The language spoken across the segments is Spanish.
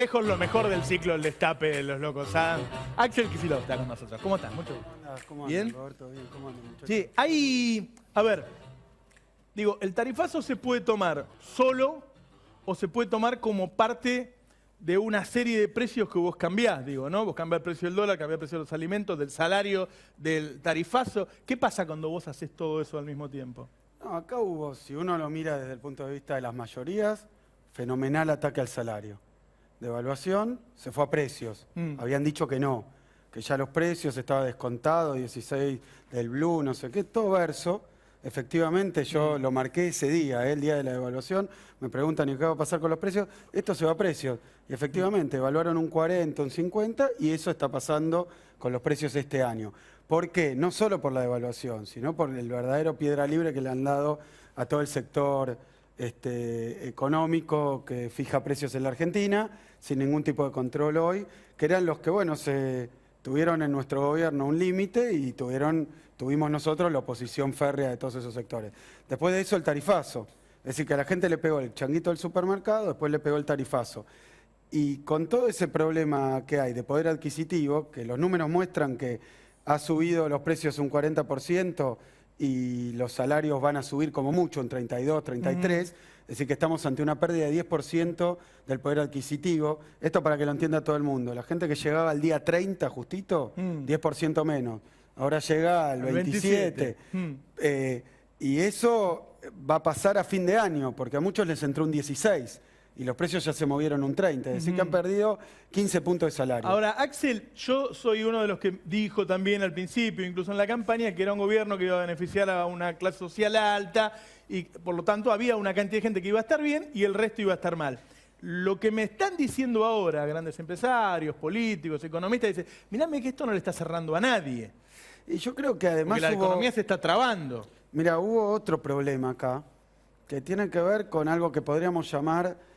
Lejos lo mejor del ciclo del destape de los locos. Axel Kicillof está con nosotros. ¿Cómo estás? Mucho gusto. ¿Cómo ¿Bien? andan, Roberto? Bien, ¿cómo andan, muchachos? Sí, hay... A ver, digo, ¿el tarifazo se puede tomar solo o se puede tomar como parte de una serie de precios que vos cambiás? Digo, ¿no? Vos cambiás el precio del dólar, cambiás el precio de los alimentos, del salario, del tarifazo. ¿Qué pasa cuando vos haces todo eso al mismo tiempo? No, acá hubo, si uno lo mira desde el punto de vista de las mayorías, fenomenal ataque al salario. Devaluación, se fue a precios. Habían dicho que no, que ya los precios estaba descontado, 16 del blue, no sé qué, todo verso. Efectivamente, yo lo marqué ese día, el día de la devaluación. Me preguntan, ¿y qué va a pasar con los precios? Esto se va a precios. Y efectivamente, evaluaron un 40, un 50, y eso está pasando con los precios este año. ¿Por qué? No solo por la devaluación, sino por el verdadero piedra libre que le han dado a todo el sector económico que fija precios en la Argentina, sin ningún tipo de control hoy, que eran los que, bueno, tuvieron en nuestro gobierno un límite y tuvimos nosotros la oposición férrea de todos esos sectores. Después de eso, el tarifazo. Es decir, que a la gente le pegó el changuito del supermercado, después le pegó el tarifazo. Y con todo ese problema que hay de poder adquisitivo, que los números muestran que ha subido los precios un 40%, y los salarios van a subir como mucho, un 32, 33, es decir, que estamos ante una pérdida de 10% del poder adquisitivo. Esto para que lo entienda todo el mundo. La gente que llegaba al día 30 justito, 10% menos. Ahora llega al 27. Y eso va a pasar a fin de año, porque a muchos les entró un 16. Y los precios ya se movieron un 30, es decir, que han perdido 15 puntos de salario. Ahora, Axel, yo soy uno de los que dijo también al principio, incluso en la campaña, que era un gobierno que iba a beneficiar a una clase social alta y por lo tanto había una cantidad de gente que iba a estar bien y el resto iba a estar mal. Lo que me están diciendo ahora grandes empresarios, políticos, economistas, dicen, mirame que esto no le está cerrando a nadie. Y yo creo que además porque la economía se está trabando. Mira, hubo otro problema acá, que tiene que ver con algo que podríamos llamar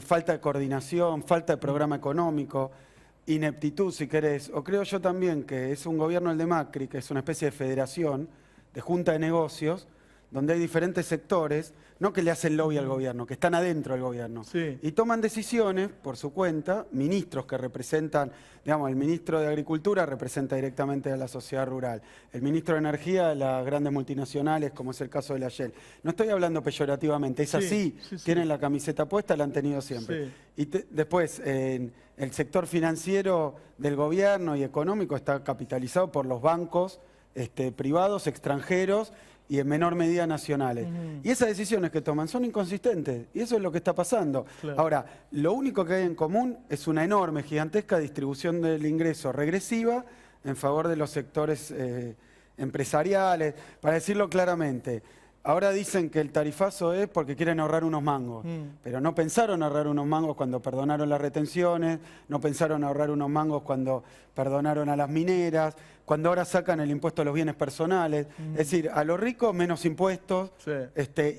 falta de coordinación, falta de programa económico, ineptitud, si querés. O creo yo también que es un gobierno el de Macri, que es una especie de federación, de junta de negocios, donde hay diferentes sectores, no que le hacen lobby al gobierno, que están adentro del gobierno. Sí. Y toman decisiones por su cuenta, ministros que representan, digamos, el ministro de Agricultura representa directamente a la sociedad rural, el ministro de Energía a las grandes multinacionales, como es el caso de la Shell. No estoy hablando peyorativamente, es así, tienen la camiseta puesta, la han tenido siempre. Sí. Y después, el sector financiero del gobierno y económico está capitalizado por los bancos privados, extranjeros, y en menor medida nacionales. Y esas decisiones que toman son inconsistentes, y eso es lo que está pasando. Claro. Ahora, lo único que hay en común es una enorme, gigantesca distribución del ingreso regresiva en favor de los sectores empresariales. Para decirlo claramente, ahora dicen que el tarifazo es porque quieren ahorrar unos mangos, pero no pensaron ahorrar unos mangos cuando perdonaron las retenciones, no pensaron ahorrar unos mangos cuando perdonaron a las mineras, cuando ahora sacan el impuesto a los bienes personales. Es decir, a los ricos menos impuestos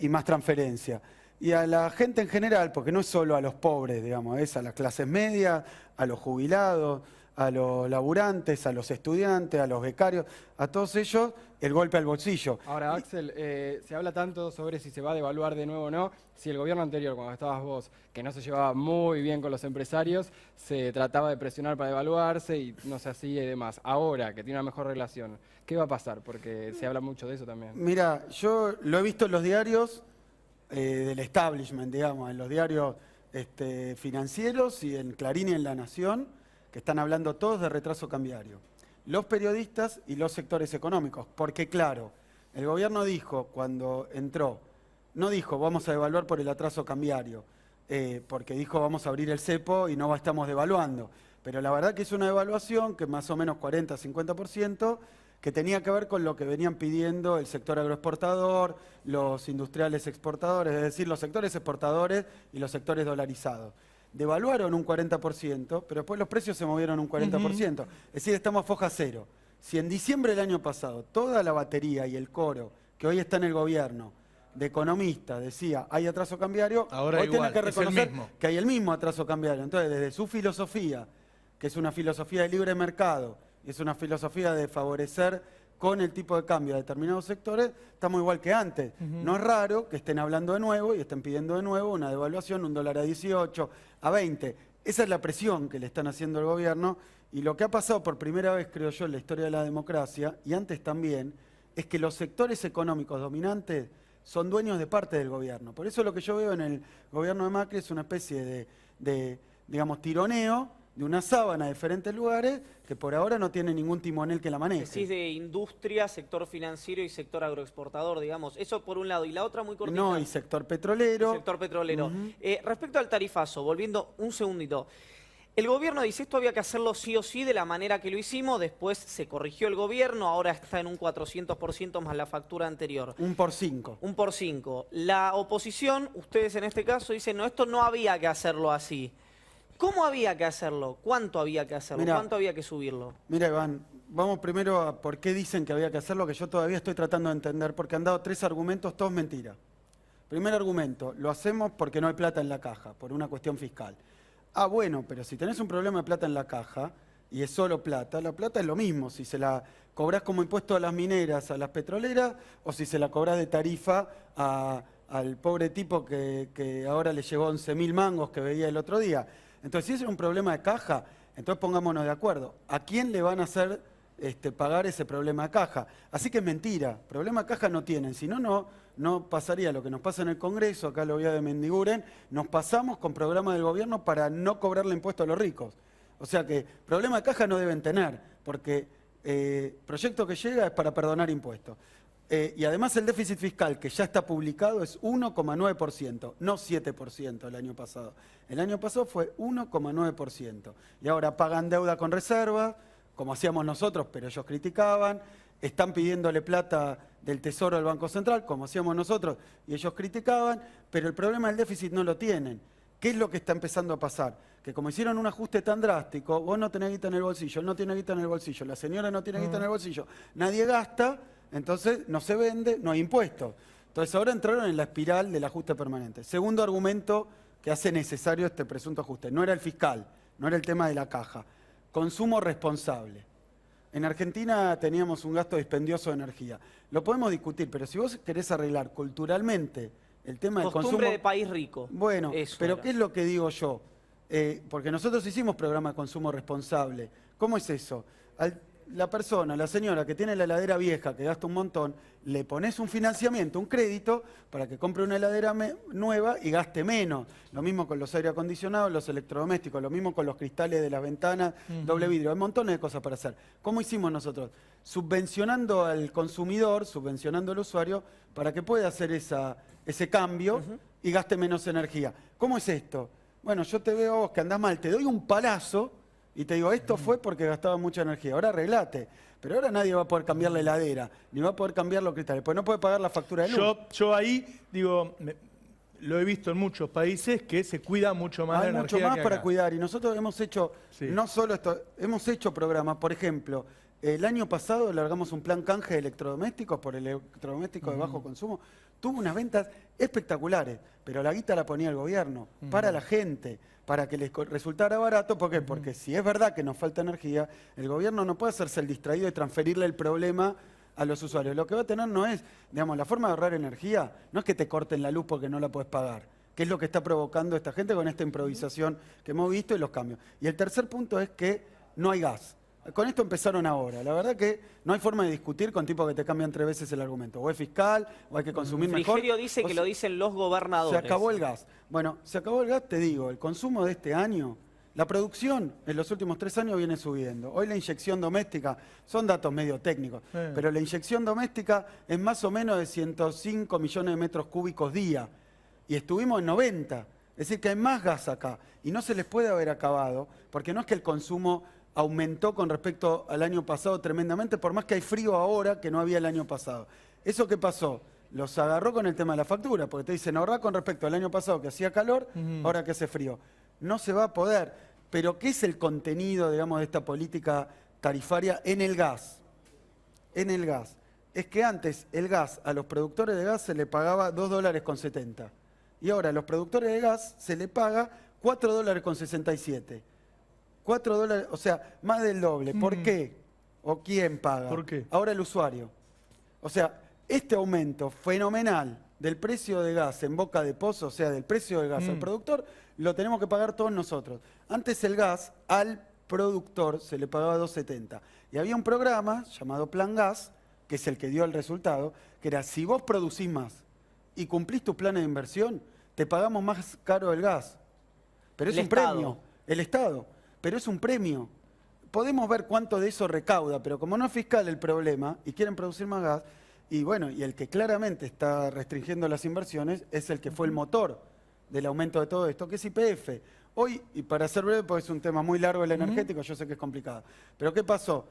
y más transferencia. Y a la gente en general, porque no es solo a los pobres, digamos, es a las clases medias, a los jubilados, a los laburantes, a los estudiantes, a los becarios, a todos ellos, el golpe al bolsillo. Ahora, Axel, se habla tanto sobre si se va a devaluar de nuevo o no. Si el gobierno anterior, cuando estabas vos, que no se llevaba muy bien con los empresarios, se trataba de presionar para devaluarse y no se hacía y demás. Ahora, que tiene una mejor relación, ¿qué va a pasar? Porque se habla mucho de eso también. Mira, yo lo he visto en los diarios del establishment, digamos, en los diarios financieros y en Clarín y en La Nación, que están hablando todos de retraso cambiario. Los periodistas y los sectores económicos, porque claro, el gobierno dijo cuando entró, no dijo vamos a devaluar por el atraso cambiario, porque dijo vamos a abrir el cepo y no estamos devaluando. Pero la verdad que es una devaluación que más o menos 40-50%, que tenía que ver con lo que venían pidiendo el sector agroexportador, los industriales exportadores, es decir, los sectores exportadores y los sectores dolarizados. Devaluaron un 40%, pero después los precios se movieron un 40%. Es decir, estamos a foja cero. Si en diciembre del año pasado toda la batería y el coro que hoy está en el gobierno de economistas decía hay atraso cambiario, ahora hoy igual, tienen que reconocer que hay el mismo atraso cambiario. Entonces, desde su filosofía, que es una filosofía de libre mercado, es una filosofía de favorecer con el tipo de cambio a determinados sectores, estamos igual que antes. No es raro que estén hablando de nuevo y estén pidiendo de nuevo una devaluación, un dólar a 18, a 20. esa es la presión que le están haciendo al gobierno, y lo que ha pasado por primera vez, creo yo, en la historia de la democracia, y antes también, es que los sectores económicos dominantes son dueños de parte del gobierno. Por eso lo que yo veo en el gobierno de Macri es una especie de digamos, tironeo de una sábana de diferentes lugares que por ahora no tiene ningún timonel que la maneje. Decís de industria, sector financiero y sector agroexportador, digamos. Eso por un lado. Y la otra muy cortita. No, y sector petrolero. El sector petrolero. Respecto al tarifazo, volviendo un segundito. El gobierno dice esto había que hacerlo sí o sí de la manera que lo hicimos, después se corrigió el gobierno, ahora está en un 400% más la factura anterior. Un por 5. Un por 5. La oposición, ustedes en este caso, dicen no, esto no había que hacerlo así. ¿Cómo había que hacerlo? ¿Cuánto había que hacerlo? Mirá, ¿Cuánto había que subirlo? Mira, Iván, vamos primero a por qué dicen que había que hacerlo, que yo todavía estoy tratando de entender, porque han dado 3 argumentos, todos mentiras. Primer argumento, lo hacemos porque no hay plata en la caja, por una cuestión fiscal. Ah, bueno, pero si tenés un problema de plata en la caja, y es solo plata, la plata es lo mismo, si se la cobrás como impuesto a las mineras, a las petroleras, o si se la cobrás de tarifa al pobre tipo que ahora le llegó 11.000 mangos que veía el otro día. Entonces, si ese es un problema de caja, entonces pongámonos de acuerdo. ¿A quién le van a hacer pagar ese problema de caja? Así que es mentira. Problema de caja no tienen. Si no, no pasaría lo que nos pasa en el Congreso, acá lo voy a de Mendiguren, nos pasamos con programas del gobierno para no cobrarle impuestos a los ricos. O sea que problema de caja no deben tener, porque proyecto que llega es para perdonar impuestos. Y además el déficit fiscal que ya está publicado es 1,9%, no 7% el año pasado. El año pasado fue 1,9%. Y ahora pagan deuda con reserva, como hacíamos nosotros, pero ellos criticaban. Están pidiéndole plata del Tesoro al Banco Central, como hacíamos nosotros, y ellos criticaban. Pero el problema del déficit no lo tienen. ¿Qué es lo que está empezando a pasar? Que como hicieron un ajuste tan drástico, vos no tenés guita en el bolsillo, él no tiene guita en el bolsillo, la señora no tiene guita en el bolsillo, nadie gasta. Entonces no se vende, no hay impuestos. Entonces ahora entraron en la espiral del ajuste permanente. Segundo argumento que hace necesario este presunto ajuste. No era el fiscal, no era el tema de la caja. Consumo responsable. En Argentina teníamos un gasto dispendioso de energía. Lo podemos discutir, pero si vos querés arreglar culturalmente el tema del consumo... Costumbre de país rico. Bueno, eso pero era. ¿qué es lo que digo yo? Porque nosotros hicimos programa de consumo responsable. ¿Cómo es eso? La persona, la señora que tiene la heladera vieja, que gasta un montón, le pones un financiamiento, un crédito, para que compre una heladera nueva y gaste menos. Lo mismo con los aire acondicionados, los electrodomésticos, lo mismo con los cristales de las ventanas, doble vidrio. Hay montones de cosas para hacer. ¿Cómo hicimos nosotros? Subvencionando al consumidor, subvencionando al usuario, para que pueda hacer ese cambio y gaste menos energía. ¿Cómo es esto? Bueno, yo te veo a vos que andás mal, te doy un palazo y te digo, esto fue porque gastaba mucha energía, ahora arreglate. Pero ahora nadie va a poder cambiar la heladera, ni va a poder cambiar los cristales, porque no puede pagar la factura de luz. Yo ahí, digo, lo he visto en muchos países que se cuida mucho más la Hay energía mucho más que para acá. cuidar, y nosotros hemos hecho, no solo esto, hemos hecho programas, por ejemplo, el año pasado largamos un plan canje de electrodomésticos por electrodomésticos de bajo consumo, tuvo unas ventas espectaculares, pero la guita la ponía el gobierno, para la gente, para que les resultara barato. ¿Por qué? Porque si es verdad que nos falta energía, el gobierno no puede hacerse el distraído y transferirle el problema a los usuarios. Lo que va a tener no es, digamos, la forma de ahorrar energía, no es que te corten la luz porque no la puedes pagar, que es lo que está provocando esta gente con esta improvisación que hemos visto y los cambios. Y el tercer punto es que no hay gas. Con esto empezaron ahora. La verdad que no hay forma de discutir con tipos que te cambian 3 veces el argumento. O es fiscal, o hay que consumir mejor. Frigerio dice que lo dicen los gobernadores. Se acabó el gas. Bueno, se acabó el gas, te digo, el consumo de este año, la producción en los últimos 3 años viene subiendo. Hoy la inyección doméstica, son datos medio técnicos, pero la inyección doméstica es más o menos de 105 millones de metros cúbicos día. Y estuvimos en 90. Es decir, que hay más gas acá. Y no se les puede haber acabado, porque no es que el consumo aumentó con respecto al año pasado tremendamente, por más que hay frío ahora que no había el año pasado. ¿Eso qué pasó? Los agarró con el tema de la factura, porque te dicen ahorrar con respecto al año pasado que hacía calor, ahora que hace frío. No se va a poder. Pero ¿qué es el contenido, digamos, de esta política tarifaria en el gas? En el gas. Es que antes el gas, a los productores de gas se le pagaba $2,70. Y ahora a los productores de gas se le paga $4,67. $4, o sea, más del doble. ¿Por qué? ¿O quién paga? ¿Por qué? Ahora el usuario. O sea, este aumento fenomenal del precio de gas en boca de pozo, o sea, del precio del gas al productor, lo tenemos que pagar todos nosotros. Antes el gas al productor se le pagaba 2.70. Y había un programa llamado Plan Gas, que es el que dio el resultado, que era, si vos producís más y cumplís tus planes de inversión, te pagamos más caro el gas. Pero es El un Estado. premio, el Estado, pero es un premio. Podemos ver cuánto de eso recauda, pero como no es fiscal el problema y quieren producir más gas, y bueno, y el que claramente está restringiendo las inversiones es el que fue el motor del aumento de todo esto, que es YPF. Hoy, y para ser breve, porque es un tema muy largo el energético, yo sé que es complicado, pero ¿qué pasó?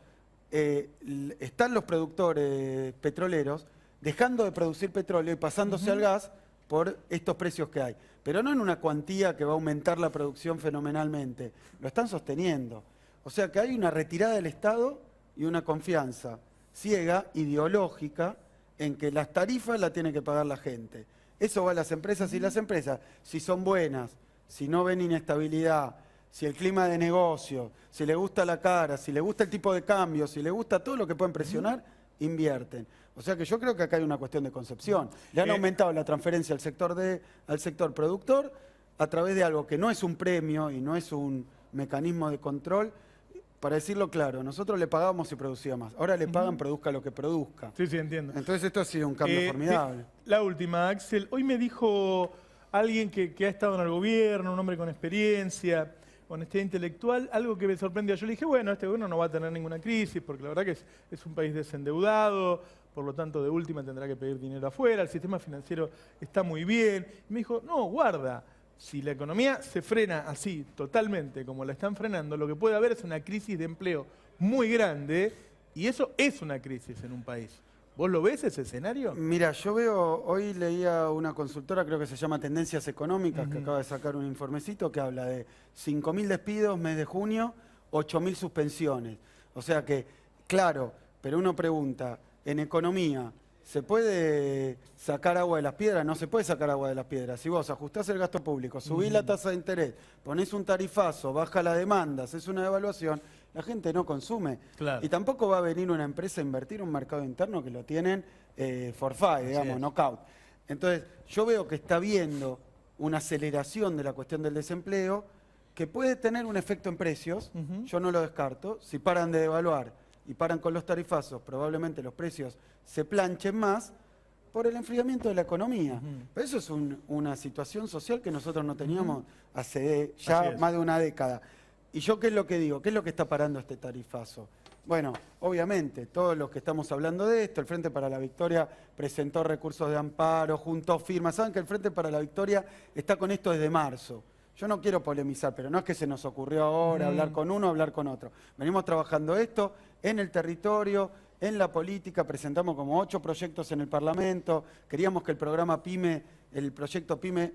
Están los productores petroleros dejando de producir petróleo y pasándose al gas por estos precios que hay. Pero no en una cuantía que va a aumentar la producción fenomenalmente, lo están sosteniendo. O sea que hay una retirada del Estado y una confianza ciega, ideológica, en que las tarifas las tiene que pagar la gente. Eso va a las empresas y las empresas, si son buenas, si no ven inestabilidad, si el clima de negocio, si le gusta la cara, si le gusta el tipo de cambio, si le gusta todo lo que pueden presionar, invierten. O sea que yo creo que acá hay una cuestión de concepción. Le han aumentado la transferencia al sector productor a través de algo que no es un premio y no es un mecanismo de control. Para decirlo claro, nosotros le pagábamos si producía más. Ahora le pagan, produzca lo que produzca. Sí, sí, entiendo. Entonces esto ha sido un cambio formidable. La última, Axel. Hoy me dijo alguien que ha estado en el gobierno, un hombre con experiencia, honestidad intelectual, algo que me sorprendió. Yo le dije, bueno, este gobierno no va a tener ninguna crisis, porque la verdad que es un país desendeudado, por lo tanto, de última tendrá que pedir dinero afuera, el sistema financiero está muy bien. Y me dijo, no, guarda. Si la economía se frena así, totalmente, como la están frenando, lo que puede haber es una crisis de empleo muy grande, y eso es una crisis en un país. ¿Vos lo ves ese escenario? Mira, yo veo, hoy leía una consultora, creo que se llama Tendencias Económicas, que acaba de sacar un informecito que habla de 5.000 despidos mes de junio, 8.000 suspensiones. O sea que, claro, pero uno pregunta, en economía, ¿se puede sacar agua de las piedras? No se puede sacar agua de las piedras. Si vos ajustás el gasto público, subís la tasa de interés, ponés un tarifazo, baja la demanda, haces una devaluación, la gente no consume. Claro. Y tampoco va a venir una empresa a invertir en un mercado interno que lo tienen forfait, digamos, knockout. Entonces, yo veo que está habiendo una aceleración de la cuestión del desempleo que puede tener un efecto en precios, yo no lo descarto, si paran de devaluar y paran con los tarifazos, probablemente los precios se planchen más por el enfriamiento de la economía. Pero eso es una situación social que nosotros no teníamos hace ya más de una década. ¿Y yo qué es lo que digo? ¿Qué es lo que está parando este tarifazo? Bueno, obviamente, todos los que estamos hablando de esto, el Frente para la Victoria presentó recursos de amparo, juntó firmas. Saben que el Frente para la Victoria está con esto desde marzo. Yo no quiero polemizar, pero no es que se nos ocurrió ahora hablar con uno, hablar con otro. Venimos trabajando esto en el territorio, en la política, presentamos como 8 proyectos en el Parlamento, queríamos que el programa PYME, el proyecto PYME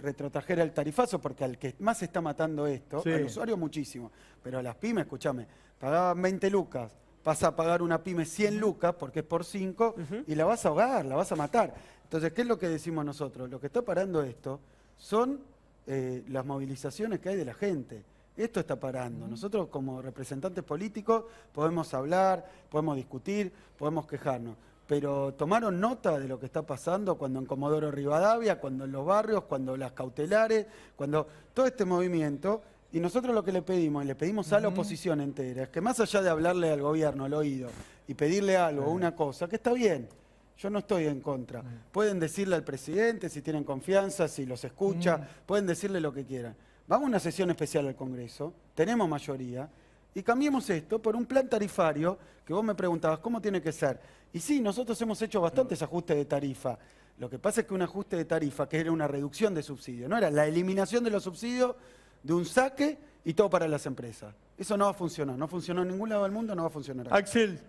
retrotrajera el tarifazo, porque al que más está matando esto, al usuario muchísimo, pero a las pymes, escúchame, pagaban 20 lucas, vas a pagar una pyme 100 lucas, porque es por 5, y la vas a ahogar, la vas a matar. Entonces, ¿qué es lo que decimos nosotros? Lo que está parando esto son las movilizaciones que hay de la gente. Esto está parando. Nosotros como representantes políticos podemos hablar, podemos discutir, podemos quejarnos, pero tomaron nota de lo que está pasando cuando en Comodoro Rivadavia, cuando en los barrios, cuando las cautelares, cuando todo este movimiento, y nosotros lo que le pedimos a la oposición entera, es que más allá de hablarle al gobierno al oído y pedirle algo, una cosa, que está bien, yo no estoy en contra. Pueden decirle al presidente si tienen confianza, si los escucha, pueden decirle lo que quieran. Vamos a una sesión especial al Congreso, tenemos mayoría, y cambiemos esto por un plan tarifario que vos me preguntabas, ¿cómo tiene que ser? Y sí, nosotros hemos hecho bastantes ajustes de tarifa. Lo que pasa es que un ajuste de tarifa, que era una reducción de subsidios, no era la eliminación de los subsidios de un saque y todo para las empresas. Eso no va a funcionar, no funcionó en ningún lado del mundo, no va a funcionar aquí. Axel,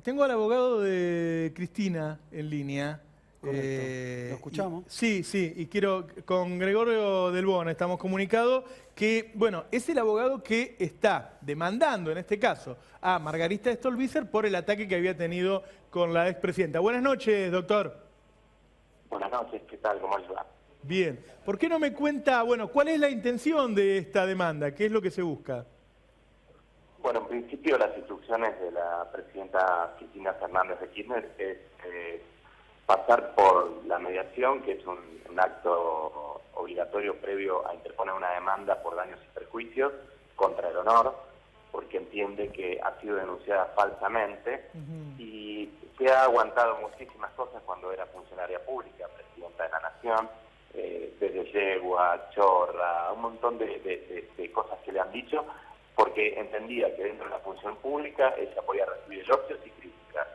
tengo al abogado de Cristina en línea. Correcto. ¿Lo escuchamos? Sí, y quiero, con Gregorio Del Bon estamos comunicados que, bueno, es el abogado que está demandando, en este caso, a Margarita Stolbizer por el ataque que había tenido con la expresidenta. Buenas noches, doctor. Buenas noches, ¿qué tal? ¿Cómo les va? Bien. ¿Por qué no me cuenta, bueno, cuál es la intención de esta demanda? ¿Qué es lo que se busca? Bueno, en principio las instrucciones de la presidenta Cristina Fernández de Kirchner es pasar por la mediación, que es un acto obligatorio previo a interponer una demanda por daños y perjuicios contra el honor, porque entiende que ha sido denunciada falsamente y se ha aguantado muchísimas cosas cuando era funcionaria pública, presidenta de la Nación, desde yegua, chorra, un montón de cosas que le han dicho, porque entendía que dentro de la función pública ella podía recibir elogios y críticas.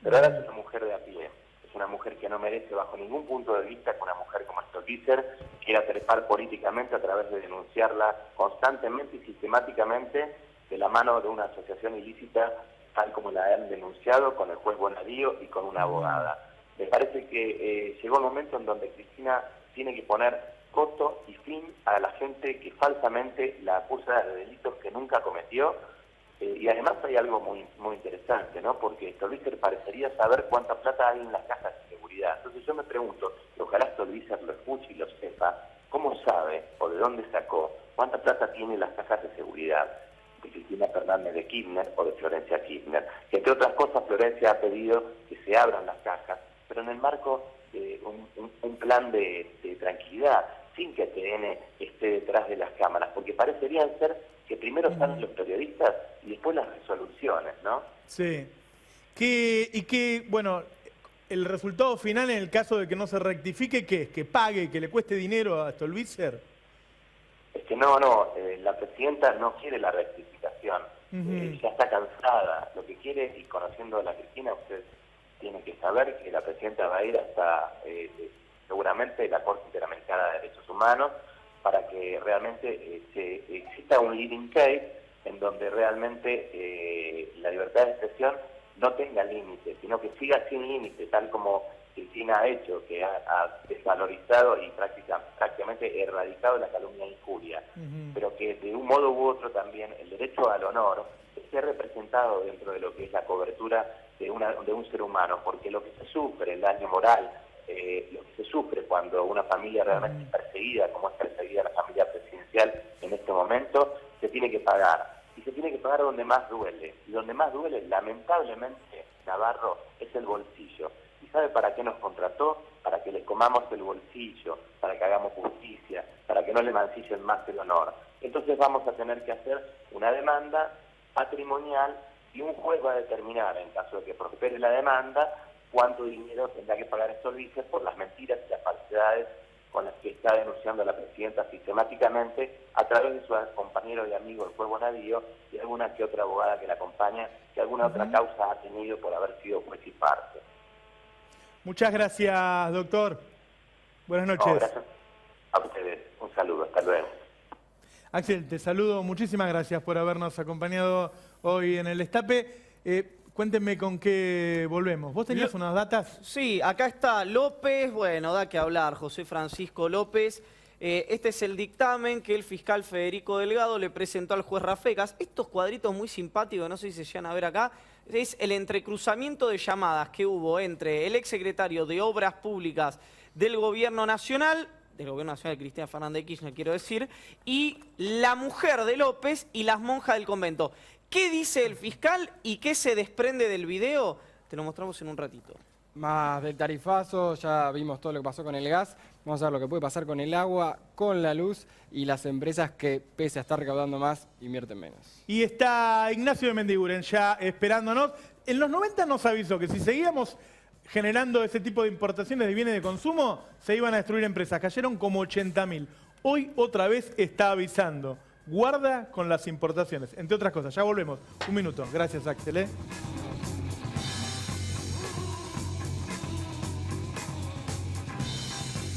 Pero ahora es una mujer de a pie, es una mujer que no merece bajo ningún punto de vista que una mujer como Stolbizer quiera trepar políticamente a través de denunciarla constantemente y sistemáticamente de la mano de una asociación ilícita, tal como la han denunciado con el juez Bonadío y con una abogada. Me parece que llegó el momento en donde Cristina tiene que poner coto y fin a la gente que falsamente la acusa de delitos que nunca cometió. Y además hay algo muy interesante, ¿no? Porque Stolbizer parecería saber cuánta plata hay en las cajas de seguridad. Entonces yo me pregunto, y ojalá Stolbizer lo escuche y lo sepa, ¿cómo sabe o de dónde sacó cuánta plata tienen las cajas de seguridad de Cristina Fernández de Kirchner o de Florencia Kirchner? Que entre otras cosas Florencia ha pedido que se abran las cajas, pero en el marco de un plan de tranquilidad, sin que TN esté detrás de las cámaras, porque parecería ser que primero están los periodistas y después las resoluciones, ¿no? Sí. Bueno, el resultado final en el caso de que no se rectifique, ¿qué es? ¿Que pague, que le cueste dinero a Stolbizer? Es que no, la presidenta no quiere la rectificación, ya está cansada. Lo que quiere, y conociendo a la Cristina, usted tiene que saber que la presidenta va a ir hasta seguramente la Corte Interamericana de Derechos Humanos para que realmente exista un leading case en donde realmente la libertad de expresión no tenga límites, sino que siga sin límite, tal como Cristina ha hecho, que ha desvalorizado y prácticamente erradicado la calumnia e injuria, pero que de un modo u otro también el derecho al honor esté representado dentro de lo que es la cobertura de un ser humano, porque lo que se sufre, el daño moral, lo que se sufre cuando una familia realmente es perseguida, como es perseguida la familia presidencial en este momento, se tiene que pagar. Y se tiene que pagar donde más duele. Y donde más duele, lamentablemente, Navarro, es el bolsillo. ¿Y sabe para qué nos contrató? Para que le comamos el bolsillo, para que hagamos justicia, para que no le mancillen más el honor. Entonces vamos a tener que hacer una demanda patrimonial y un juez va a determinar, en caso de que prospere la demanda, cuánto dinero tendrá que pagar Stolbizer por las mentiras y las falsedades con las que está denunciando a la presidenta sistemáticamente a través de su compañero y amigo el juez Bonadío y alguna que otra abogada que la acompaña, que alguna otra causa ha tenido por haber sido juez y parte. Muchas gracias, doctor. Buenas noches. No, gracias a ustedes. Un saludo. Hasta luego. Axel, te saludo. Muchísimas gracias por habernos acompañado hoy en el Destape. Cuéntenme con qué volvemos. ¿Vos tenías unas datas? Sí, acá está López, bueno, da que hablar, José Francisco López. Este es el dictamen que el fiscal Federico Delgado le presentó al juez Rafecas. Estos cuadritos muy simpáticos, no sé si se llegan a ver acá, es el entrecruzamiento de llamadas que hubo entre el exsecretario de Obras Públicas del Gobierno Nacional, Cristina Fernández de Kirchner, quiero decir, y la mujer de López y las monjas del convento. ¿Qué dice el fiscal y qué se desprende del video? Te lo mostramos en un ratito. Más del tarifazo, ya vimos todo lo que pasó con el gas. Vamos a ver lo que puede pasar con el agua, con la luz y las empresas que, pese a estar recaudando más, invierten menos. Y está Ignacio de Mendiguren ya esperándonos. En los 90 nos avisó que si seguíamos generando ese tipo de importaciones de bienes de consumo, se iban a destruir empresas. Cayeron como 80.000. Hoy otra vez está avisando. Guarda con las importaciones, entre otras cosas. Ya volvemos. Un minuto. Gracias, Axel.